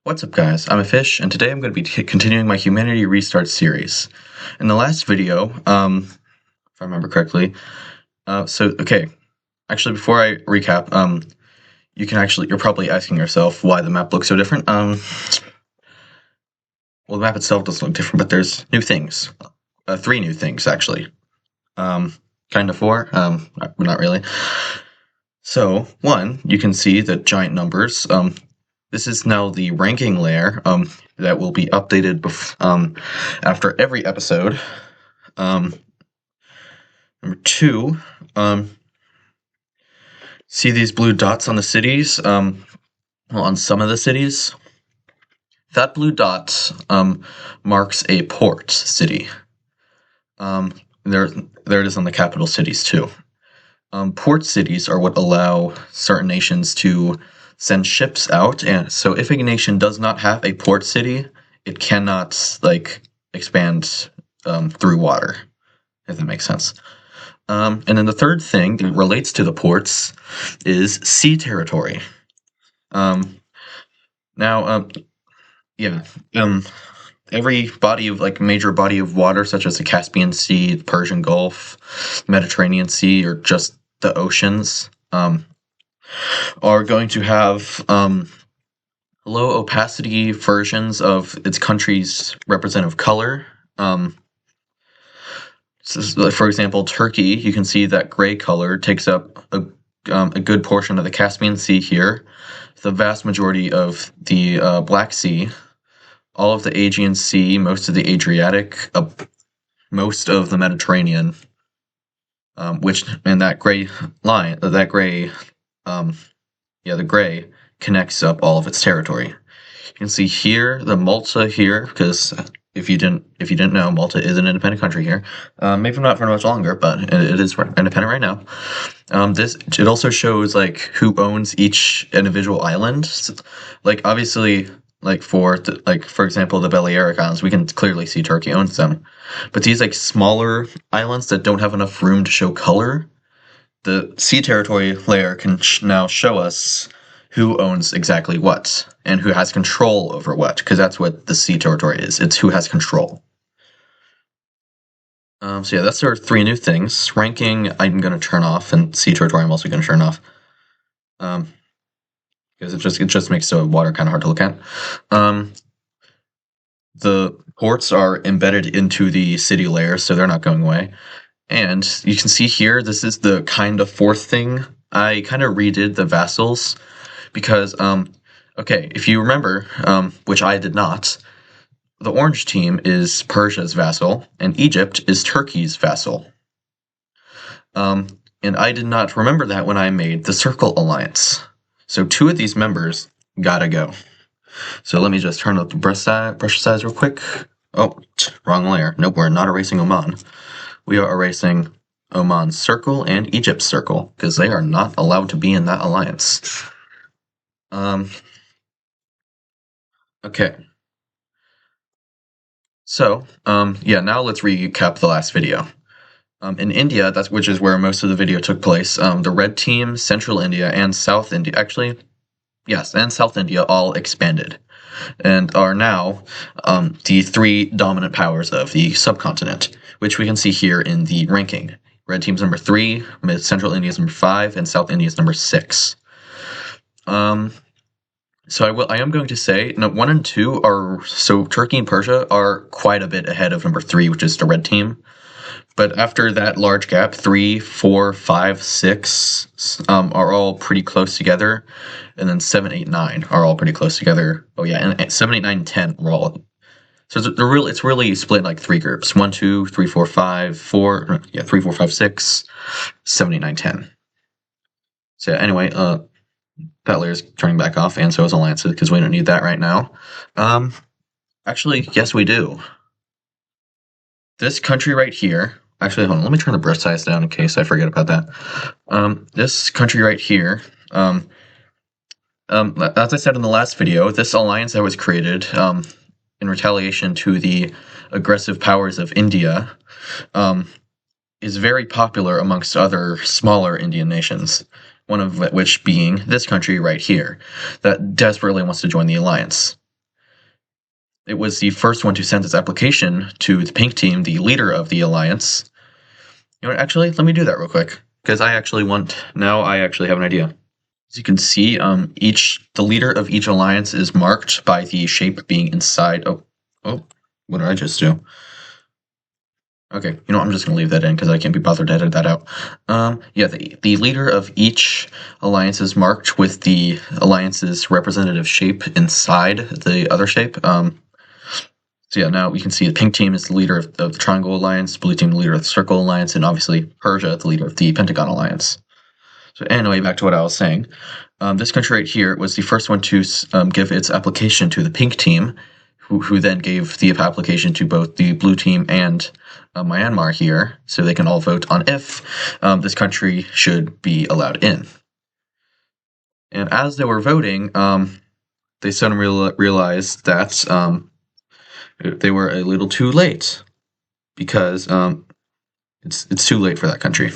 What's up, guys? I'm a fish, and today I'm going to be continuing my Humanity Restart series. In the last video, if I remember correctly, actually, before I recap, you're probably asking yourself why the map looks so different. Well, the map itself doesn't look different, but there's new things. 3 new things, actually. Kind of 4, not really. So, 1, you can see the giant numbers. This is now the ranking layer that will be updated after every episode. Number 2, see these blue dots on the cities? On some of the cities? That blue dot marks a port city. There it is on the capital cities too. Port cities are what allow certain nations to send ships out, and so if a nation does not have a port city, it cannot expand through water, if that makes sense. And then the third thing that relates to the ports is sea territory. Every body of major body of water, such as the Caspian Sea, the Persian Gulf, Mediterranean Sea, or just the oceans, are going to have low opacity versions of its country's representative color. For example, Turkey, you can see that gray color takes up a good portion of the Caspian Sea here, the vast majority of the Black Sea, all of the Aegean Sea, most of the Adriatic, most of the Mediterranean, the gray connects up all of its territory. You can see here the Malta here, because if you didn't know, Malta is an independent country here. Maybe not for much longer, but it is independent right now. It also shows who owns each individual island. Obviously, for example, the Balearic Islands, we can clearly see Turkey owns them. But these smaller islands that don't have enough room to show color, the sea territory layer can now show us who owns exactly what and who has control over what, because that's what the sea territory is. It's who has control. That's our 3 new things. Ranking, I'm going to turn off, and sea territory I'm also going to turn off. Because it just makes the water kind of hard to look at. The ports are embedded into the city layer, so they're not going away. And you can see here, this is the kind of 4th thing. I kind of redid the vassals because, if you remember, which I did not, the orange team is Persia's vassal, and Egypt is Turkey's vassal. And I did not remember that when I made the Circle Alliance. So 2 of these members gotta go. So let me just turn up the brush size real quick. Oh, wrong layer. Nope, we're not erasing Oman. We are erasing Oman's circle and Egypt's circle, because they are not allowed to be in that alliance. Okay. So, now let's recap the last video. In India, which is where most of the video took place, the red team, Central India, and South India, and South India all expanded, and are now the 3 dominant powers of the subcontinent, which we can see here in the ranking. Red team's number 3, Central India's number 5, and South India's number 6. So I am going to say, 1 and 2 Turkey and Persia are quite a bit ahead of number 3, which is the red team. But after that large gap, 3, 4, 5, 6 are all pretty close together, and then 7, 8, 9 are all pretty close together. Oh yeah, and 7, 8, 9, and 10 are all. So it's really split in 3 groups: 1, 2, 3, 4, 5, 4. 3, 4, 5, 6, 7, 8, 9, 10. So anyway, that layer's turning back off, and so is alliances, because we don't need that right now. Actually, yes, we do. This country right here. Actually, hold on. Let me turn the brush size down in case I forget about that. This country right here. As I said in the last video, this alliance that was created in retaliation to the aggressive powers of India is very popular amongst other smaller Indian nations. One of which being this country right here, that desperately wants to join the alliance. it was the first one to send its application to the pink team, the leader of the alliance. You know what, actually, let me do that real quick, because I actually have an idea. As you can see, the leader of each alliance is marked by the shape being inside. Oh, what did I just do? Okay, you know what, I'm just gonna leave that in because I can't be bothered to edit that out. Yeah, the leader of each alliance is marked with the alliance's representative shape inside the other shape. So yeah, now we can see the pink team is the leader of the Triangle Alliance, blue team the leader of the Circle Alliance, and obviously Persia the leader of the Pentagon Alliance. So anyway, back to what I was saying. This country right here was the first one to give its application to the pink team, who then gave the application to both the blue team and Myanmar here, so they can all vote on if this country should be allowed in. And as they were voting, they suddenly realized that they were a little too late, because it's too late for that country.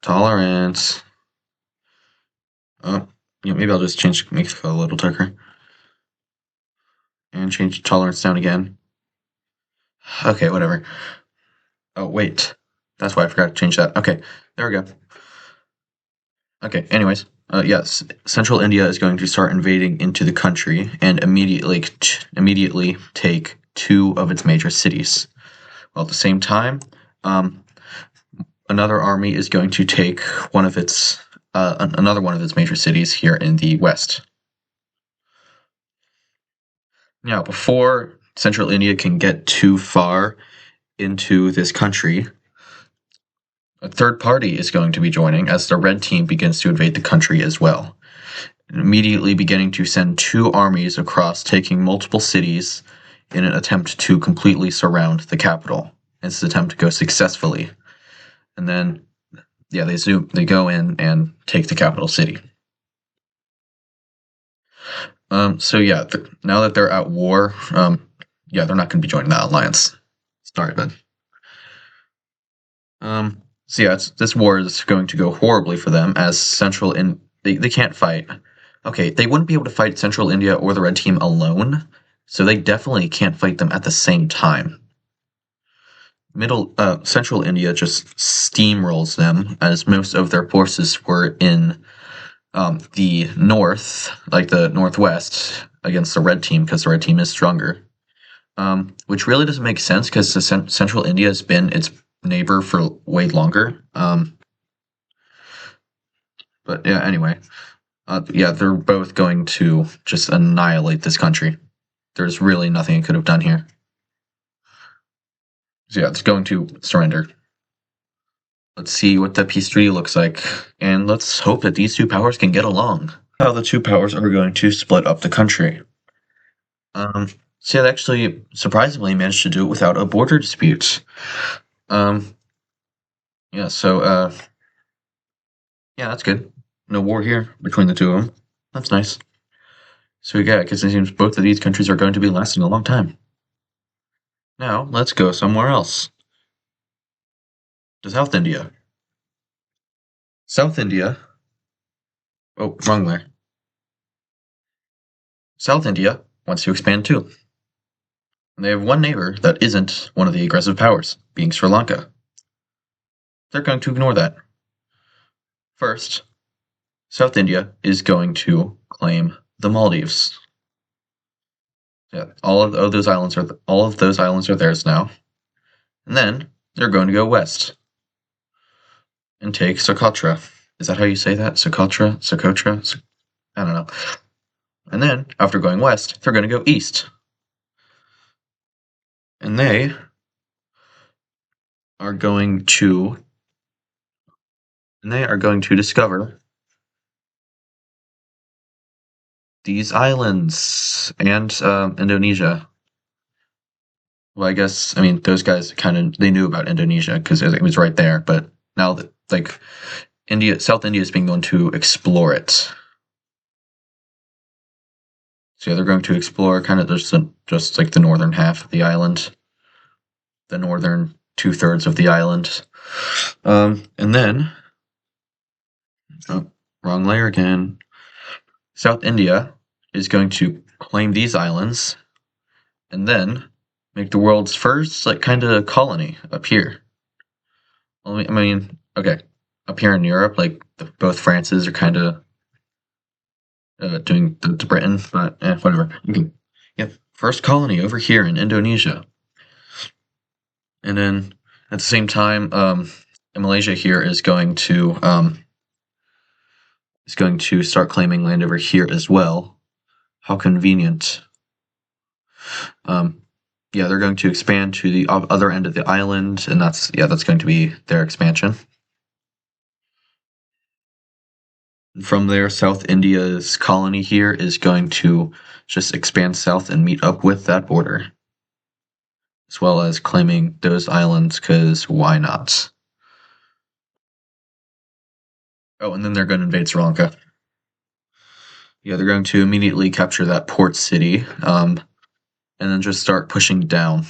Tolerance. Yeah, maybe I'll just make it a little darker. And change tolerance down again. Okay, whatever. Oh, wait. That's why I forgot to change that. Okay, there we go. Okay, anyways. Yes, Central India is going to start invading into the country and immediately take two of its major cities. While at the same time, another army is going to take another one of its major cities here in the west. Now, before Central India can get too far into this country, a third party is going to be joining as the red team begins to invade the country as well, immediately beginning to send two armies across, taking multiple cities in an attempt to completely surround the capital. This attempt goes successfully, and then they go in and take the capital city. So yeah, now that they're at war, they're not going to be joining that alliance. Sorry, but so yeah, this war is going to go horribly for them, as they can't fight. Okay, they wouldn't be able to fight Central India or the Red Team alone, so they definitely can't fight them at the same time. Central India just steamrolls them, as most of their forces were in the north, like the northwest, against the Red Team, because the Red Team is stronger. Which really doesn't make sense, because Central India has been its neighbor for way longer. But yeah, anyway. They're both going to just annihilate this country. There's really nothing it could have done here. So yeah, it's going to surrender. Let's see what the peace treaty looks like, and let's hope that these two powers can get along. How the two powers are going to split up the country. So they actually surprisingly managed to do it without a border dispute. That's good. No war here between the two of them. That's nice. So yeah, because it seems both of these countries are going to be lasting a long time. Now, let's go somewhere else. To South India. South India. Oh, wrong there. South India wants to expand too. And they have one neighbor that isn't one of the aggressive powers, being Sri Lanka. They're going to ignore that. First, South India is going to claim the Maldives. Yeah, all of those islands are theirs now. And then they're going to go west and take Socotra. Is that how you say that? Socotra? I don't know. And then, after going west, they're going to go east. And they are going to discover these islands and Indonesia. Well, those guys they knew about Indonesia because it was right there, but now that South India is being going to explore it. So yeah, they're going to explore kind of just like the northern half of the island, the northern 2/3 of the island, and then wrong layer again. South India is going to claim these islands, and then make the world's first like kind of colony up here. I mean, okay, up here in Europe, like both Frances are kind of doing the Britain, but whatever. Okay. Yep, first colony over here in Indonesia, and then at the same time, Malaysia here is going to start claiming land over here as well. How convenient. Um, yeah, they're going to expand to the other end of the island, and that's going to be their expansion. From there, South India's colony here is going to just expand south and meet up with that border, as well as claiming those islands, because why not? Oh, and then they're going to invade Sri Lanka. Yeah, they're going to immediately capture that port city, and then just start pushing down.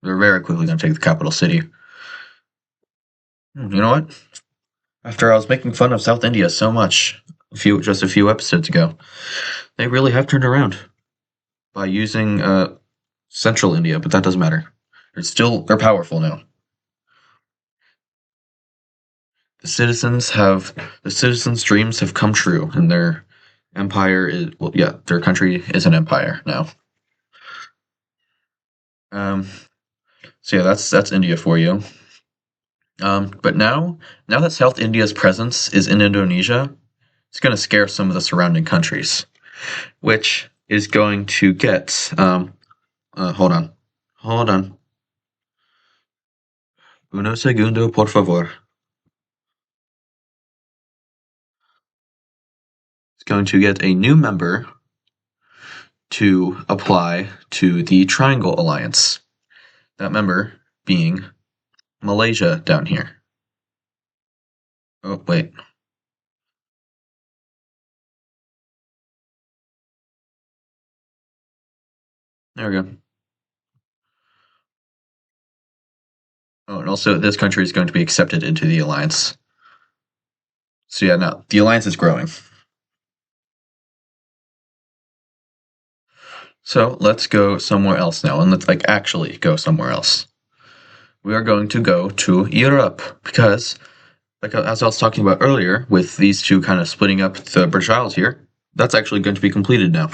They're very quickly going to take the capital city. You know what? After I was making fun of South India so much just a few episodes ago, they really have turned around by using Central India, but that doesn't matter. They're powerful now. The citizens' dreams have come true, and their their country is an empire now. Um, so yeah, that's India for you. But now that South India's presence is in Indonesia, it's going to scare some of the surrounding countries, which is going to get. Hold on. Uno segundo, por favor. It's going to get a new member to apply to the Triangle Alliance. That member being Malaysia down here. Oh, wait. There we go. Oh, and also this country is going to be accepted into the alliance. So yeah, no, the alliance is growing. So let's go somewhere else now, and let's actually go somewhere else. We are going to go to Europe because, as I was talking about earlier, with these two kind of splitting up the British Isles here, that's actually going to be completed now.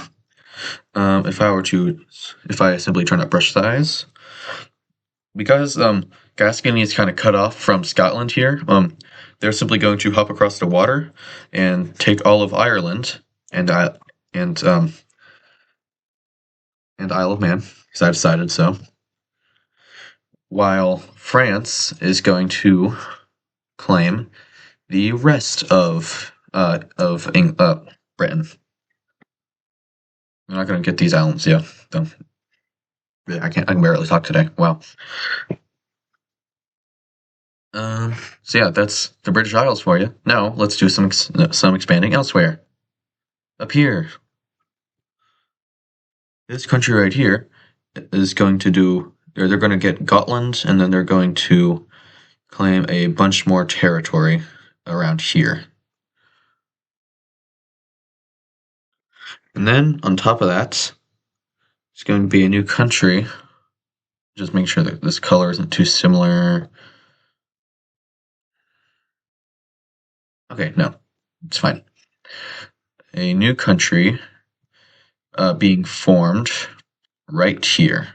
If I simply turn up brush size, because Gascony is kind of cut off from Scotland here, they're simply going to hop across the water and take all of Ireland and Isle of Man, because I decided so. While France is going to claim the rest of Britain. I'm not going to get these islands, yeah. I can barely talk today. Wow. So yeah, that's the British Isles for you. Now let's do some expanding elsewhere. Up here, this country right here is going to do. They're going to get Gotland, and then they're going to claim a bunch more territory around here. And then on top of that, it's going to be a new country. Just make sure that this color isn't too similar. Okay, no, it's fine. A new country being formed right here.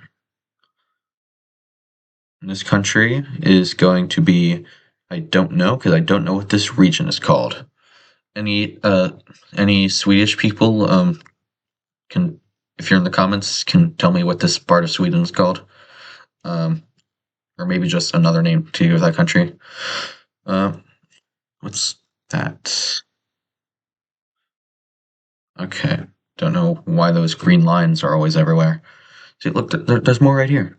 And this country is going to be, I don't know, because I don't know what this region is called. Any Swedish people can, if you're in the comments, can tell me what this part of Sweden is called, or maybe just another name to give that country. What's that? Okay, don't know why those green lines are always everywhere. See, look, there's more right here.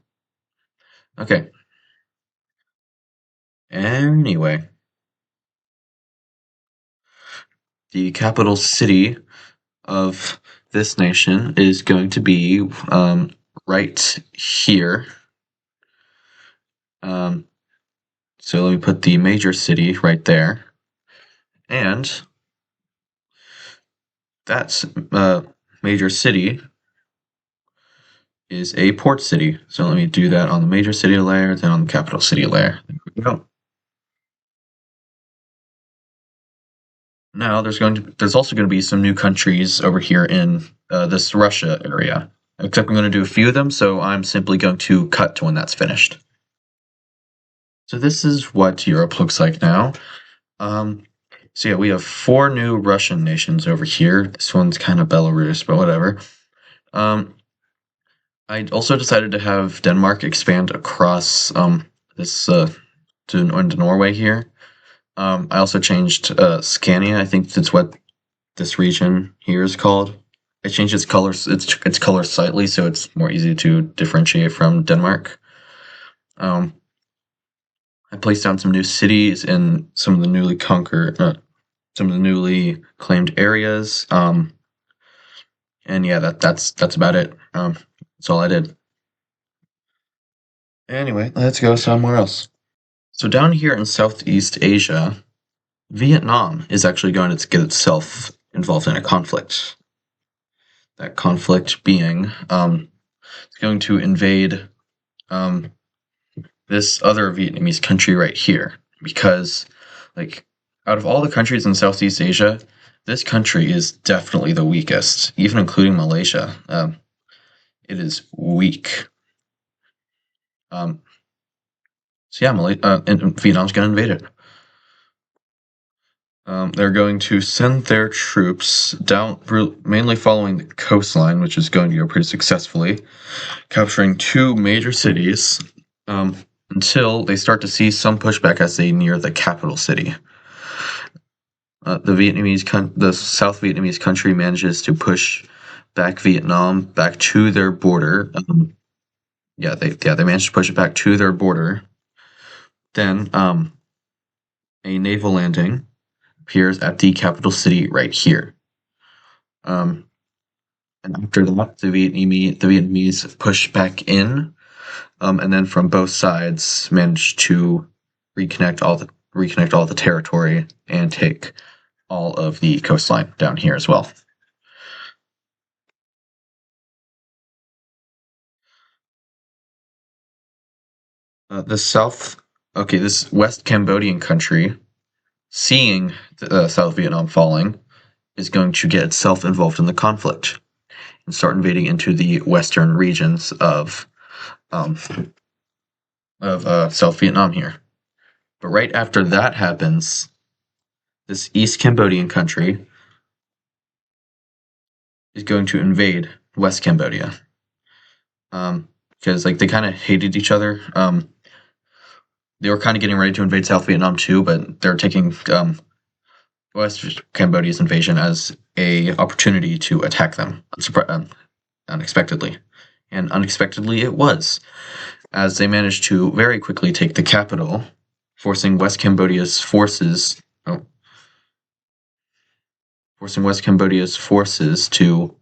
Okay. Anyway, the capital city of this nation is going to be right here. So let me put the major city right there, and that's major city is a port city. So let me do that on the major city layer, then on the capital city layer. There we go. Now there's also going to be some new countries over here in this Russia area. Except I'm going to do a few of them, so I'm simply going to cut to when that's finished. So this is what Europe looks like now. Um, so yeah, we have four new Russian nations over here. This one's kind of Belarus, but whatever. Um, I also decided to have Denmark expand across this into Norway here. I also changed Scania. I think that's what this region here is called. I changed its color slightly so it's more easy to differentiate from Denmark. Um, I placed down some new cities in some of the some of the newly claimed areas. And yeah, that's about it. That's all I did. Anyway, let's go somewhere else. So down here in Southeast Asia, Vietnam is actually going to get itself involved in a conflict. That conflict being it's going to invade um, this other Vietnamese country right here because, like, out of all the countries in Southeast Asia, this country is definitely the weakest, even including Malaysia. It is weak. Um, so yeah, and Vietnam's going to invade it. They're going to send their troops down, mainly following the coastline, which is going to go pretty successfully, capturing two major cities until they start to see some pushback as they near the capital city. The South Vietnamese country manages to push back Vietnam back to their border. They managed to push it back to their border. Then a naval landing appears at the capital city right here. And after that, the Vietnamese push back in, and then from both sides managed to reconnect all the territory and take all of the coastline down here as well. This West Cambodian country, seeing South Vietnam falling, is going to get itself involved in the conflict and start invading into the western regions um, of South Vietnam here. But right after that happens, this East Cambodian country is going to invade West Cambodia. Because like they kind of hated each other. They were kind of getting ready to invade South Vietnam too, but they're taking West Cambodia's invasion as a opportunity to attack them unexpectedly. And unexpectedly it was, as they managed to very quickly take the capital, forcing West Cambodia's forces to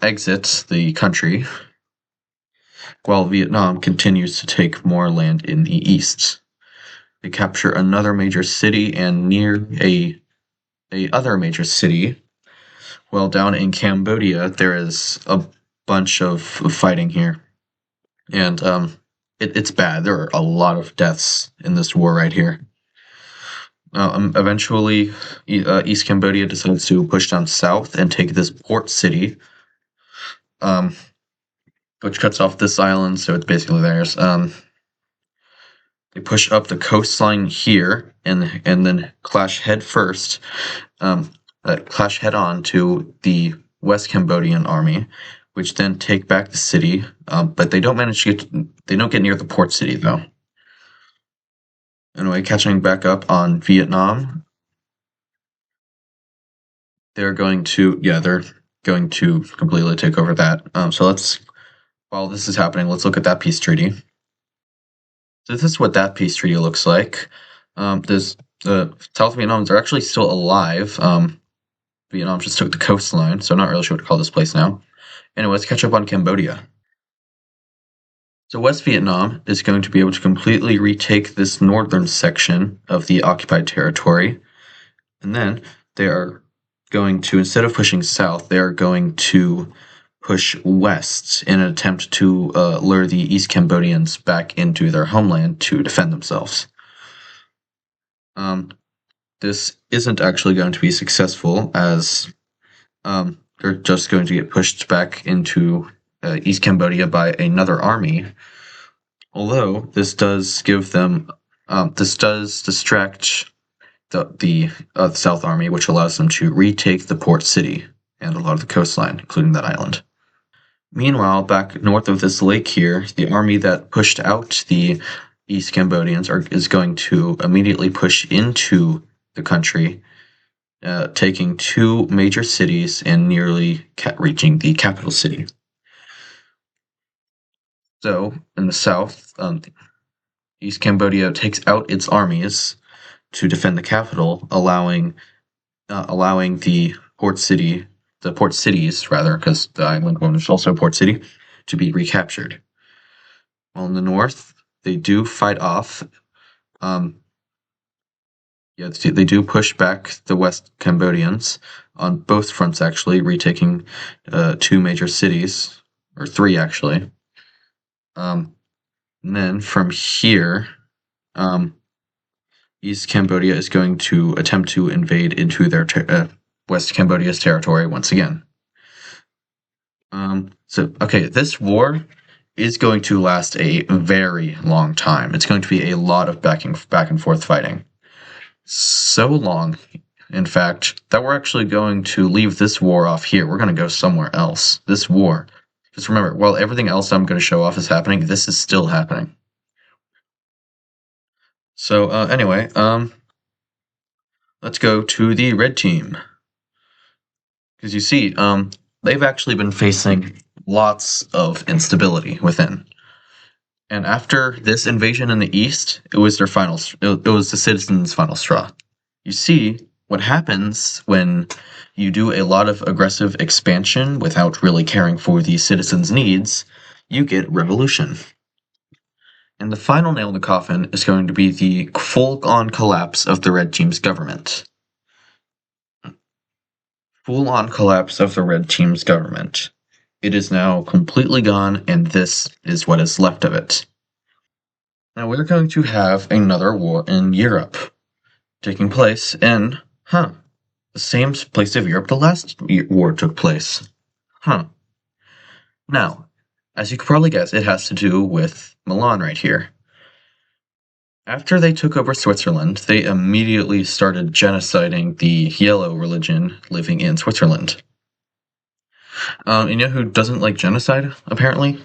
exit the country, while Vietnam continues to take more land in the east. They capture another major city and near a other major city. Well, down in Cambodia, there is a bunch of fighting here, and it's bad. There are a lot of deaths in this war right here. Eventually, East Cambodia decides to push down south and take this port city, which cuts off this island, so it's basically theirs. They push up the coastline here, and then clash head on to the West Cambodian army, which then take back the city. But they don't get near the port city though. Anyway, catching back up on Vietnam, they're going to completely take over that. While this is happening, let's look at that peace treaty. So this is what that peace treaty looks like. There's South Vietnamans are actually still alive. Vietnam just took the coastline, so I'm not really sure what to call this place now. Anyway, let's catch up on Cambodia. So West Vietnam is going to be able to completely retake this northern section of the occupied territory, and then they are going to, instead of pushing south, they're going to push west in an attempt to lure the East Cambodians back into their homeland to defend themselves. Um, this isn't actually going to be successful, as they're just going to get pushed back into East Cambodia by another army. Although this does give them, this does distract the South Army, which allows them to retake the port city and a lot of the coastline, including that island. Meanwhile, back north of this lake here, the army that pushed out the East Cambodians is going to immediately push into the country, taking two major cities and nearly reaching the capital city. So, in the south, East Cambodia takes out its armies to defend the capital, allowing the port cities rather, because the island one is also a port city, to be recaptured. While in the north, they do fight off. They do push back the West Cambodians on both fronts, actually, retaking two major cities, or three actually. And then from here, East Cambodia is going to attempt to invade into their West Cambodia's territory once again. This war is going to last a very long time. It's going to be a lot of back and forth fighting. So long, in fact, that we're actually going to leave this war off here. We're going to go somewhere else. This war. Just remember, while everything else I'm going to show off is happening, this is still happening. So, anyway, let's go to the red team. Because you see, they've actually been facing lots of instability within. And after this invasion in the east, it was their final. It was the citizens' final straw. You see, what happens when you do a lot of aggressive expansion without really caring for the citizens' needs, you get revolution. And the final nail in the coffin is going to be the full-on collapse of the red team's government. Full-on collapse of the red team's government. It is now completely gone, and this is what is left of it. Now we're going to have another war in Europe, taking place in, the same place of Europe the last war took place. Now, as you could probably guess, it has to do with Milan right here. After they took over Switzerland, they immediately started genociding the yellow religion living in Switzerland. You know who doesn't like genocide, apparently?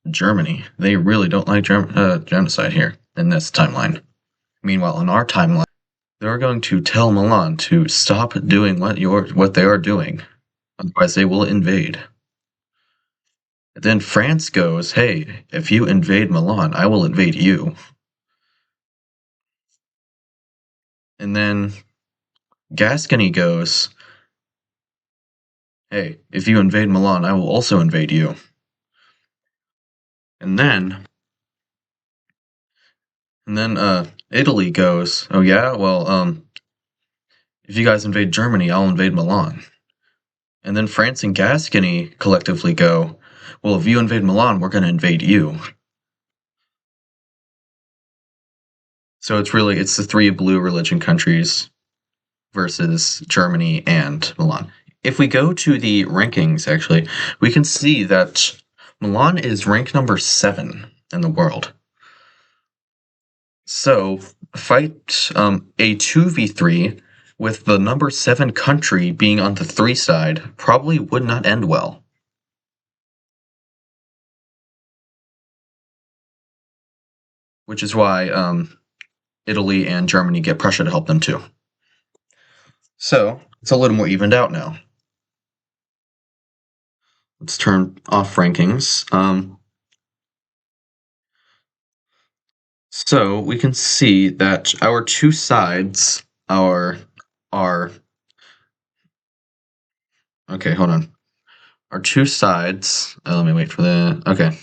Germany. They really don't like genocide here in this timeline. Meanwhile, in our timeline, they're going to tell Milan to stop doing what they are doing, otherwise they will invade. And then France goes, hey, if you invade Milan, I will invade you. And then Gascony goes, hey, if you invade Milan, I will also invade you. And then Italy goes, oh yeah, well, if you guys invade Germany, I'll invade Milan. And then France and Gascony collectively go, well, if you invade Milan, we're going to invade you. So it's the three blue religion countries versus Germany and Milan. If we go to the rankings, actually, we can see that Milan is ranked number 7 in the world. So, fight a 2v3 with the number 7 country being on the 3 side probably would not end well. Which is why Italy and Germany get Prussia to help them too. So, it's a little more evened out now. Let's turn off rankings. So we can see that our two sides are okay, hold on. Our two sides, let me wait for the, okay,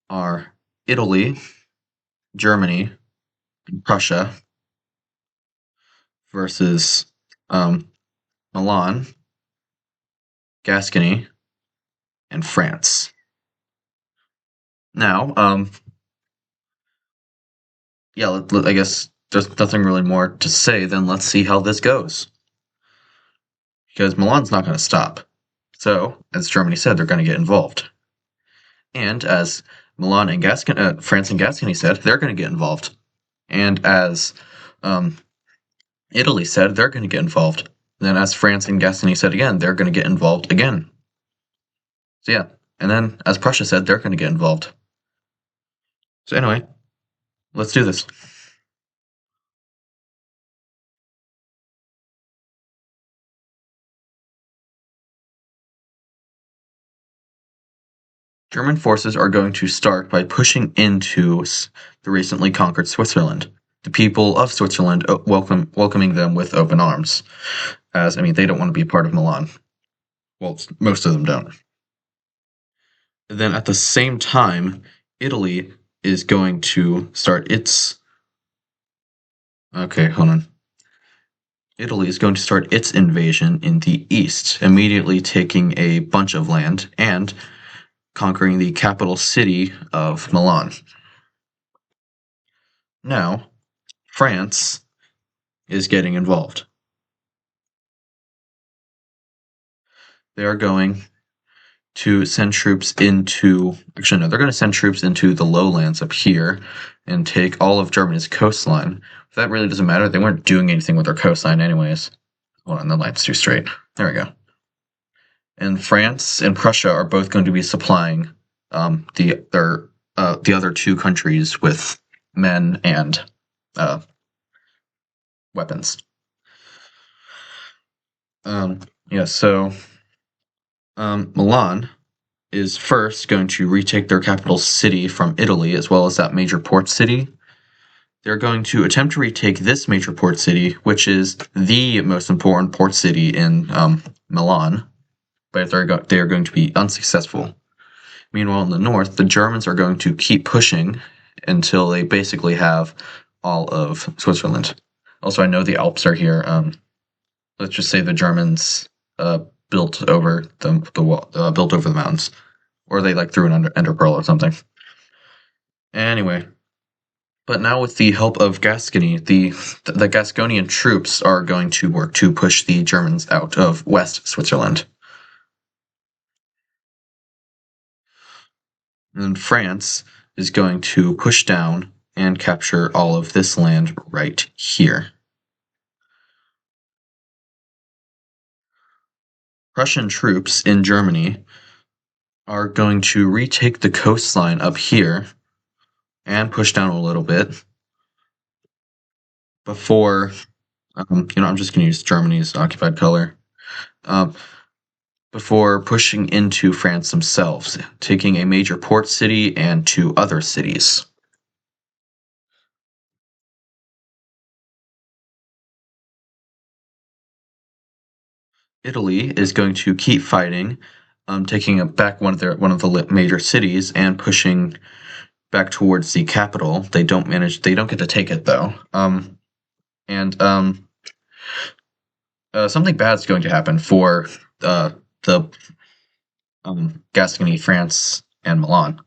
are Italy, Germany, and Prussia versus Milan, Gascony, and France. Now, yeah, I guess there's nothing really more to say than let's see how this goes. Because Milan's not going to stop. So, as Germany said, they're going to get involved. And as France and Gascony said, they're going to get involved. And as um, Italy said, they're going to get involved. Then, as France and Gascony said again, they're going to get involved again. So yeah, and then as Prussia said, they're going to get involved. So anyway, let's do this. German forces are going to start by pushing into the recently conquered Switzerland. The people of Switzerland welcoming them with open arms. As I mean, they don't want to be a part of Milan. Well, most of them don't. And then at the same time, Italy is going to start its. Okay, hold on. Italy is going to start its invasion in the east, immediately taking a bunch of land and conquering the capital city of Milan. Now, France is getting involved. They are going to send troops into. Actually, no, they're going to send troops into the lowlands up here and take all of Germany's coastline. But that really doesn't matter. They weren't doing anything with their coastline, anyways. Hold on, the line's too straight. There we go. And France and Prussia are both going to be supplying the other two countries with men and weapons. Yeah, so Milan is first going to retake their capital city from Italy, as well as that major port city. They're going to attempt to retake this major port city, which is the most important port city in Milan, but they are going to be unsuccessful. Meanwhile, in the north, the Germans are going to keep pushing until they basically have all of Switzerland. Also, I know the Alps are here. Let's just say the Germans built over built over the mountains, or they like threw an ender pearl or something. Anyway, but now with the help of Gascony, the Gasconian troops are going to work to push the Germans out of West Switzerland. And France is going to push down and capture all of this land right here. Prussian troops in Germany are going to retake the coastline up here and push down a little bit before, I'm just going to use Germany's occupied color, before pushing into France themselves, taking a major port city and two other cities. Italy is going to keep fighting, taking back one of the major cities and pushing back towards the capital. They don't get to take it though. And something bad is going to happen for the Gascony, France, and Milan.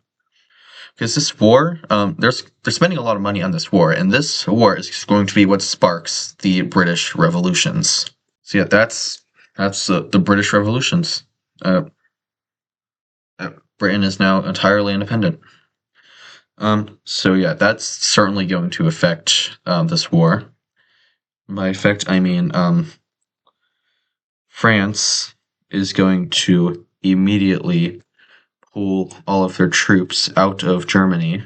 Because this war, they're spending a lot of money on this war, and this war is going to be what sparks the British revolutions. So yeah, that's the British revolutions. Britain is now entirely independent. So yeah, that's certainly going to affect this war. By effect, I mean France is going to immediately pull all of their troops out of Germany.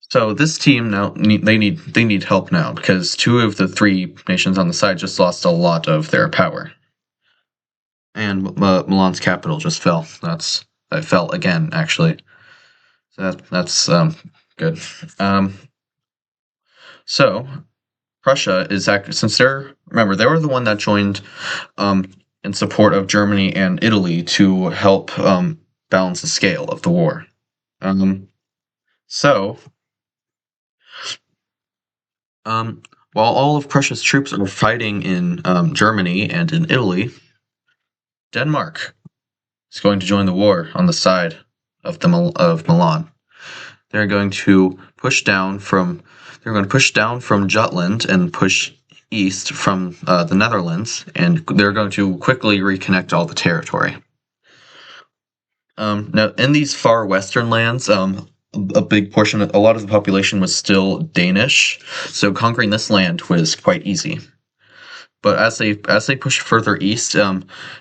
So this team now they need help now because two of the three nations on the side just lost a lot of their power, and Milan's capital just fell. That fell again actually. So that's good. So Prussia is since they were the one that joined in support of Germany and Italy to help balance the scale of the war. So While all of Prussia's troops are fighting in Germany and in Italy, Denmark is going to join the war on the side of Milan. They're going to push down from Jutland and push east from the Netherlands, and they're going to quickly reconnect all the territory. Now, in these far western lands, a big portion, a lot of the population was still Danish, so conquering this land was quite easy. But as they push further east,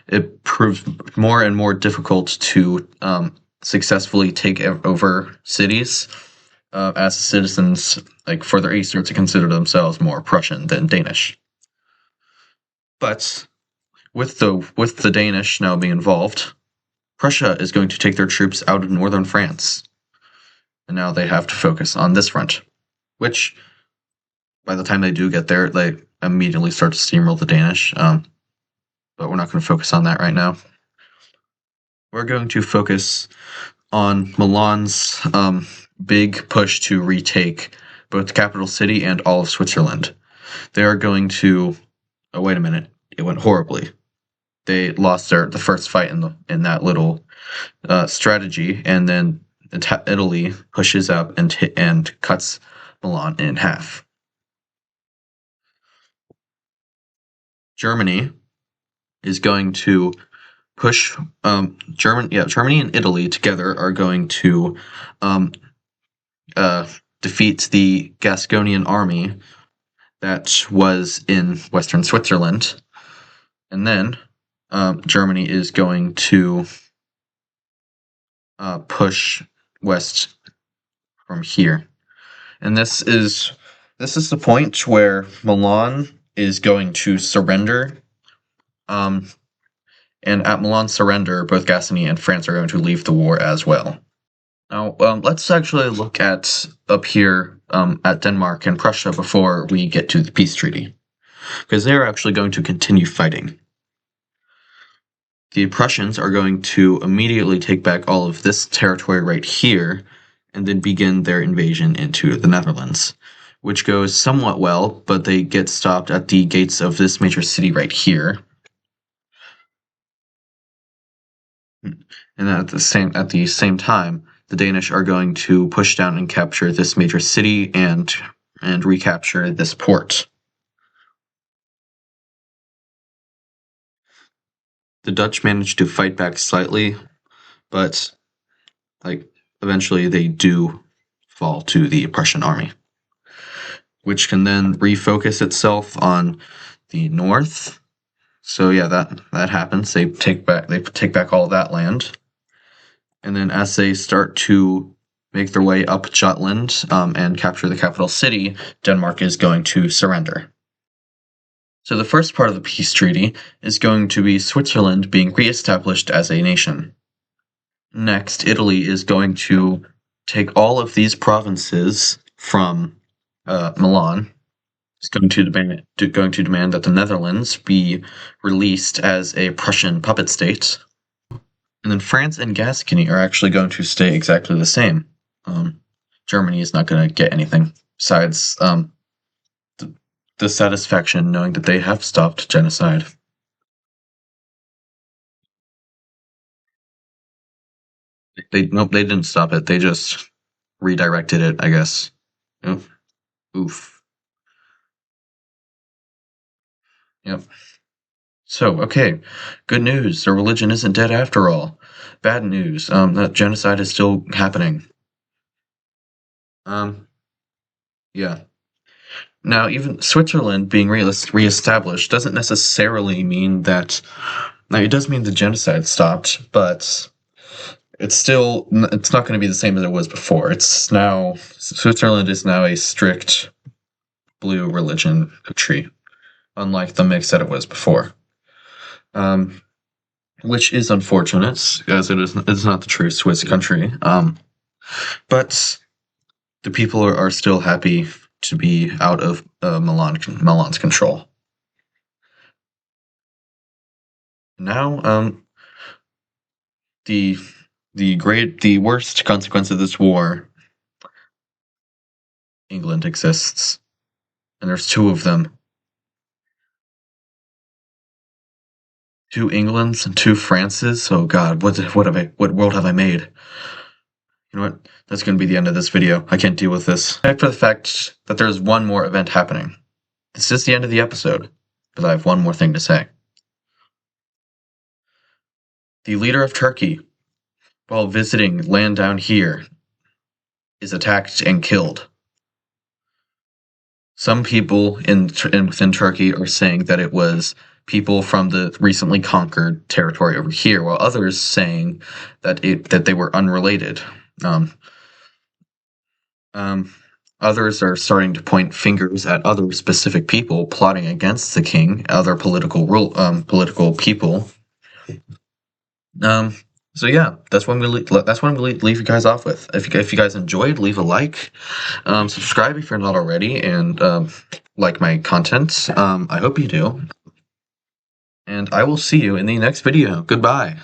it proved more and more difficult to successfully take over cities, as the citizens like further east are to consider themselves more Prussian than Danish. But with the Danish now being involved, Prussia is going to take their troops out of northern France, and now they have to focus on this front, which by the time they do get there, they immediately start to steamroll the Danish. But we're not going to focus on that right now. We're going to focus on Milan's big push to retake both the capital city and all of Switzerland. They are going to. Oh, wait a minute! It went horribly. They lost the first fight in that little strategy, and then Italy pushes up and cuts Milan in half. Germany is going to push Germany and Italy together are going to defeat the Gasconian army that was in western Switzerland, and then Germany is going to push west from here, and this is the point where Milan is going to surrender. And at Milan's surrender, both Gascony and France are going to leave the war as well. Now, let's actually look at up here at Denmark and Prussia before we get to the peace treaty, because they're actually going to continue fighting. The Prussians are going to immediately take back all of this territory right here, and then begin their invasion into the Netherlands, which goes somewhat well, but they get stopped at the gates of this major city right here. And at the same time, the Danish are going to push down and capture this major city and recapture this port. The Dutch managed to fight back slightly, but eventually they do fall to the Prussian army, which can then refocus itself on the north. So yeah, that happens. They take back all of that land, and then as they start to make their way up Jutland and capture the capital city, Denmark is going to surrender. So the first part of the peace treaty is going to be Switzerland being reestablished as a nation. Next, Italy is going to take all of these provinces from Milan. It's going to demand that the Netherlands be released as a Prussian puppet state. And then France and Gascony are actually going to stay exactly the same. Germany is not going to get anything besides the satisfaction knowing that they have stopped genocide. They didn't stop it. They just redirected it, I guess. Oof. Yep. So, okay, good news. The religion isn't dead after all. Bad news. That genocide is still happening. Yeah. Now, even Switzerland being reestablished doesn't necessarily mean that. Now, it does mean the genocide stopped, but it's not going to be the same as it was before. Switzerland is now a strict blue religion country, unlike the mix that it was before. Which is unfortunate, as it's not the true Swiss country. But the people are still happy to be out of Milan's control. Now, the worst consequence of this war, England exists. and there's two of them. Two Englands and two Frances. Oh God, what world have I made? You know what? That's going to be the end of this video. I can't deal with this. Except for the fact that there's one more event happening. This is the end of the episode, but I have one more thing to say. The leader of Turkey, while visiting land down here, is attacked and killed. Some people within Turkey are saying that it was people from the recently conquered territory over here, while others saying that they were unrelated. Others are starting to point fingers at other specific people plotting against the king, other political people. So yeah, that's what I'm gonna leave you guys off with. If you guys enjoyed, leave a like, subscribe if you're not already, and like my content. I hope you do, and I will see you in the next video. Goodbye.